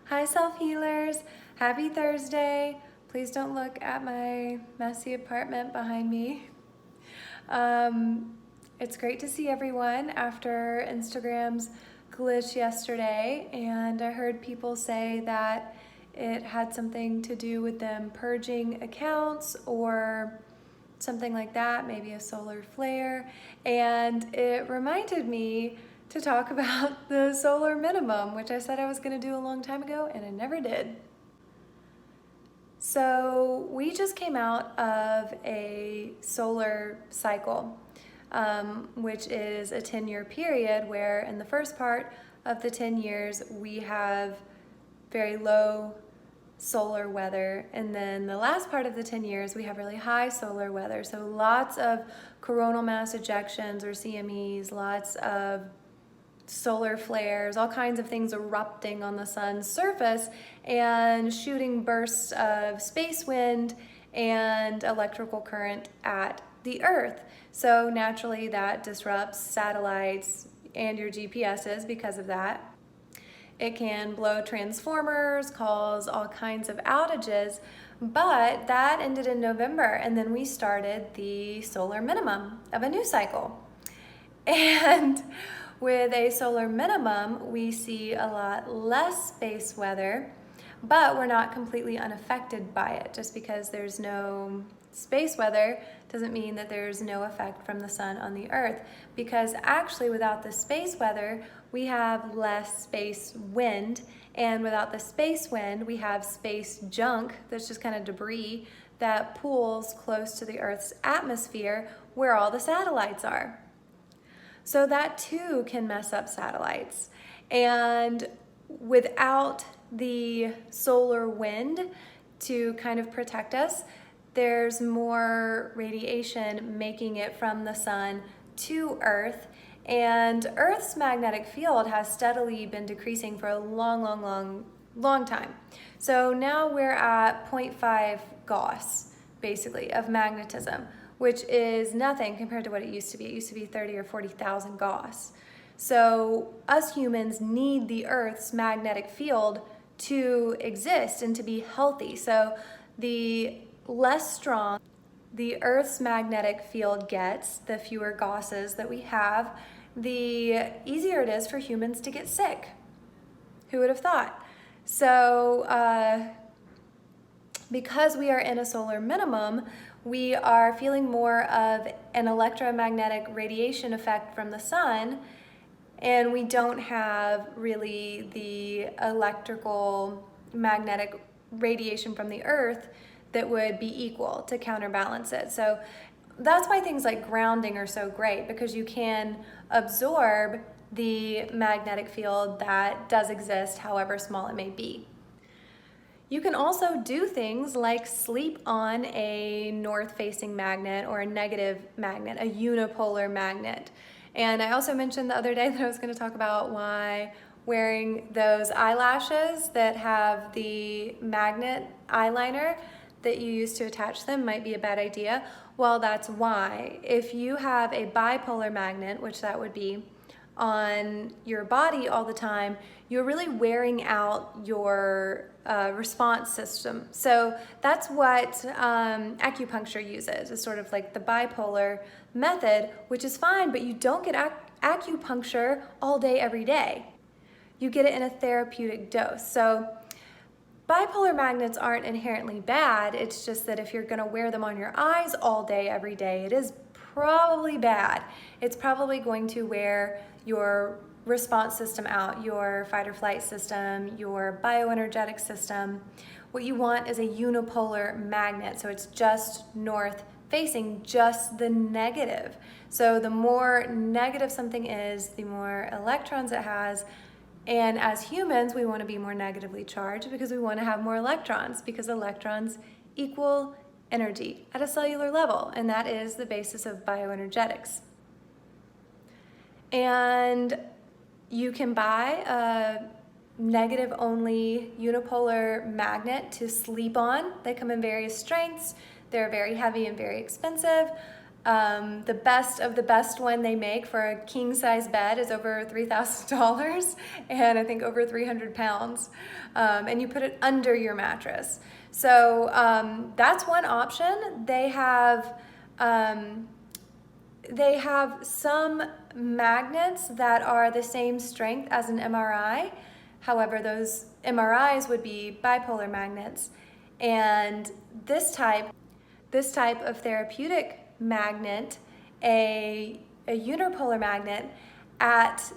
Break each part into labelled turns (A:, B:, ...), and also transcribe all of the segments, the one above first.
A: Hi self-healers, happy Thursday. Please don't look at my messy apartment behind me. It's great to see everyone after Instagram's glitch yesterday, and I heard people say that it had something to do with them purging accounts or something like that, maybe a solar flare, and it reminded me to talk about the solar minimum, which I said I was going to do a long time ago and I never did. So we just came out of a solar cycle, which is a 10-year period where in the first part of the 10 years we have very low solar weather, and then the last part of the 10 years we have really high solar weather, so lots of coronal mass ejections or CMEs, lots of solar flares, all kinds of things erupting on the sun's surface and shooting bursts of space wind and electrical current at the earth. So naturally that disrupts satellites and your GPSs because of that. It can blow transformers, cause all kinds of outages, but that ended in November, and then we started the solar minimum of a new cycle. And with a solar minimum, we see a lot less space weather, but we're not completely unaffected by it. Just because there's no space weather doesn't mean that there's no effect from the sun on the earth, because actually without the space weather we have less space wind, and without the space wind we have space junk, that's just kind of debris that pools close to the earth's atmosphere where all the satellites are. So that too can mess up satellites, and without the solar wind to kind of protect us, there's more radiation making it from the sun to Earth, and Earth's magnetic field has steadily been decreasing for a long time. So now we're at 0.5 Gauss, basically, of magnetism, which is nothing compared to what it used to be. It used to be 30 or 40,000 Gauss. So us humans need the Earth's magnetic field to exist and to be healthy. So the less strong the Earth's magnetic field gets, the fewer Gausses that we have, the easier it is for humans to get sick. Who would have thought? So because we are in a solar minimum, we are feeling more of an electromagnetic radiation effect from the sun, and we don't have really the electrical magnetic radiation from the earth that would be equal to counterbalance it. So that's why things like grounding are so great, because you can absorb the magnetic field that does exist, however small it may be. You can also do things like sleep on a north-facing magnet or a negative magnet, a unipolar magnet. And I also mentioned the other day that I was going to talk about why wearing those eyelashes that have the magnet eyeliner that you use to attach them might be a bad idea. Well, that's why. If you have a bipolar magnet, which that would be, on your body all the time, you're really wearing out your response system. So that's what acupuncture uses. It's sort of like the bipolar method, which is fine, but you don't get acupuncture all day, every day. You get it in a therapeutic dose. So bipolar magnets aren't inherently bad. It's just that if you're going to wear them on your eyes all day, every day, it is probably bad. It's probably going to wear your response system out, your fight or flight system, your bioenergetic system. What you want is a unipolar magnet, so it's just north facing, just the negative. So the more negative something is, the more electrons it has. And as humans, we want to be more negatively charged because we want to have more electrons, because electrons equal energy at a cellular level, and that is the basis of bioenergetics. And you can buy a negative only unipolar magnet to sleep on. They come in various strengths. They're very heavy and very expensive. The best of the best one they make for a king size bed is over $3,000 and I think over 300 pounds. And you put it under your mattress. So that's one option. They have some magnets that are the same strength as an MRI. However, those MRIs would be bipolar magnets. And this type of therapeutic magnet, a unipolar magnet at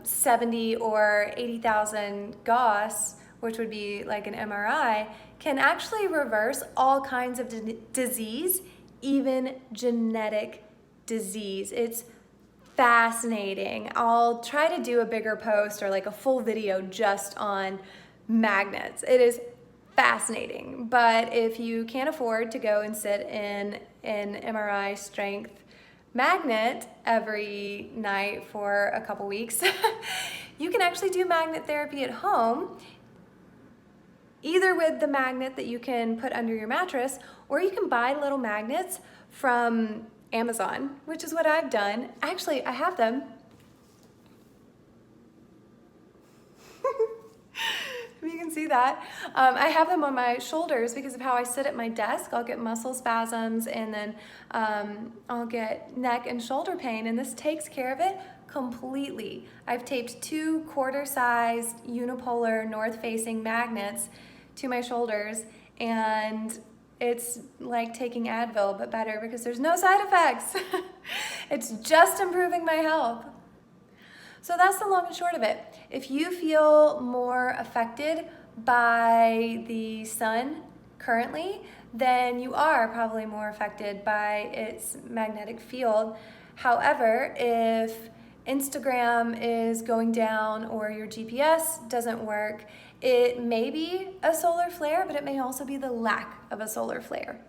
A: 70 or 80,000 Gauss, which would be like an MRI, can actually reverse all kinds of disease, even genetic disease. It's fascinating. I'll try to do a bigger post or like a full video just on magnets. It is fascinating, but if you can't afford to go and sit in an MRI strength magnet every night for a couple weeks, you can actually do magnet therapy at home, either with the magnet that you can put under your mattress, or you can buy little magnets from Amazon, which is what I've done. Actually, I have them. You can see that. I have them on my shoulders because of how I sit at my desk. I'll get muscle spasms and then I'll get neck and shoulder pain, and this takes care of it completely. I've taped 2 quarter-sized unipolar north-facing magnets to my shoulders, and it's like taking Advil, but better because there's no side effects. It's just improving my health. So that's the long and short of it. If you feel more affected by the sun currently, then you are probably more affected by its magnetic field. However, if Instagram is going down or your GPS doesn't work, it may be a solar flare, but it may also be the lack of a solar flare.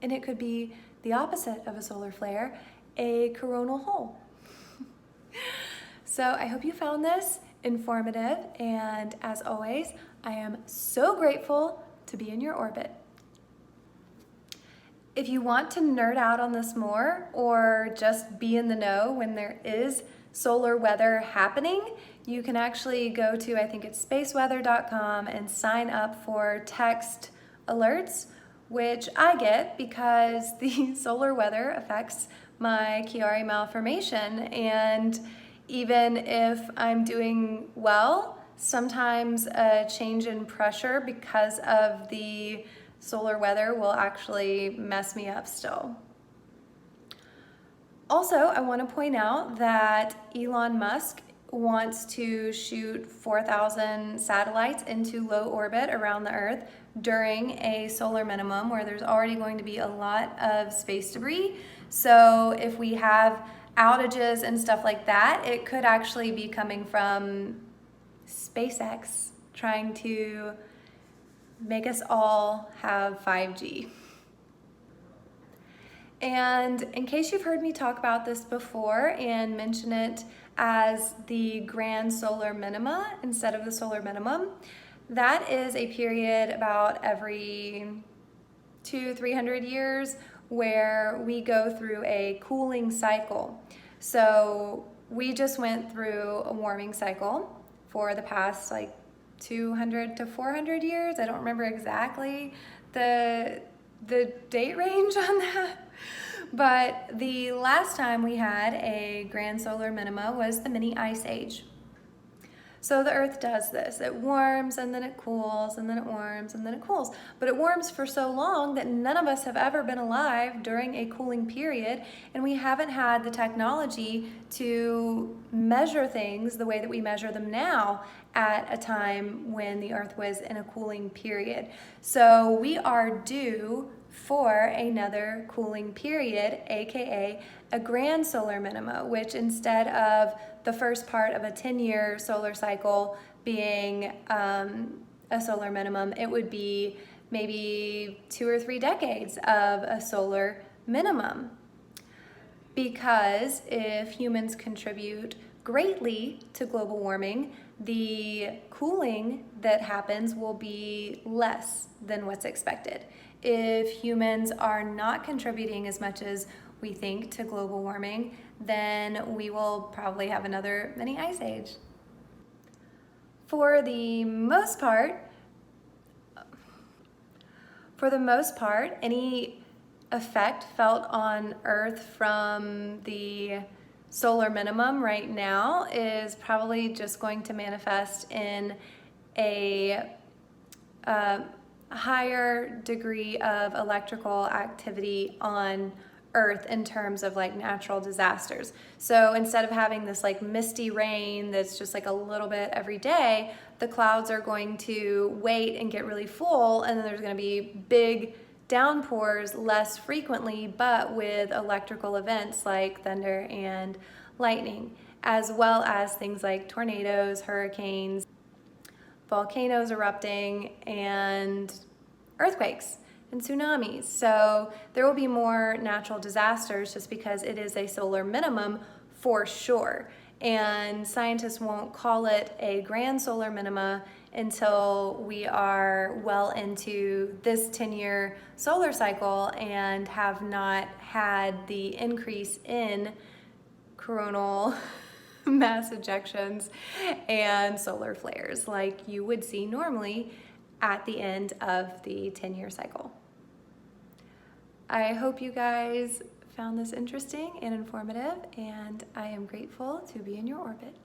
A: And it could be the opposite of a solar flare, a coronal hole. So I hope you found this informative, and as always, I am so grateful to be in your orbit. If you want to nerd out on this more or just be in the know when there is solar weather happening, you can actually go to, I think it's spaceweather.com, and sign up for text alerts, which I get because the solar weather affects my Chiari malformation. And even if I'm doing well, sometimes a change in pressure because of the solar weather will actually mess me up still. Also, I want to point out that Elon Musk wants to shoot 4,000 satellites into low orbit around the Earth during a solar minimum where there's already going to be a lot of space debris. So if we have outages and stuff like that, it could actually be coming from SpaceX trying to make us all have 5G. And in case you've heard me talk about this before and mention it as the grand solar minima instead of the solar minimum, that is a period about every 200-300 years where we go through a cooling cycle. So we just went through a warming cycle for the past like 200 to 400 years. I don't remember exactly the date range on that. But the last time we had a grand solar minima was the mini ice age. So the Earth does this. It warms and then it cools and then it warms and then it cools. But it warms for so long that none of us have ever been alive during a cooling period, and we haven't had the technology to measure things the way that we measure them now at a time when the Earth was in a cooling period. So we are due for another cooling period, aka a grand solar minima, which instead of the first part of a 10-year solar cycle being a solar minimum, it would be maybe 2 or 3 decades of a solar minimum. Because if humans contribute greatly to global warming, the cooling that happens will be less than what's expected. If humans are not contributing as much as we think, to global warming, then we will probably have another mini ice age. For the most part, any effect felt on Earth from the solar minimum right now is probably just going to manifest in a higher degree of electrical activity on Earth in terms of like natural disasters. So instead of having this like misty rain that's just like a little bit every day, the clouds are going to wait and get really full, and then there's going to be big downpours less frequently, but with electrical events like thunder and lightning, as well as things like tornadoes, hurricanes, volcanoes erupting, and earthquakes and tsunamis. So there will be more natural disasters just because it is a solar minimum for sure. And scientists won't call it a grand solar minima until we are well into this 10-year solar cycle and have not had the increase in coronal mass ejections and solar flares like you would see normally at the end of the 10-year cycle. I hope you guys found this interesting and informative, and I am grateful to be in your orbit.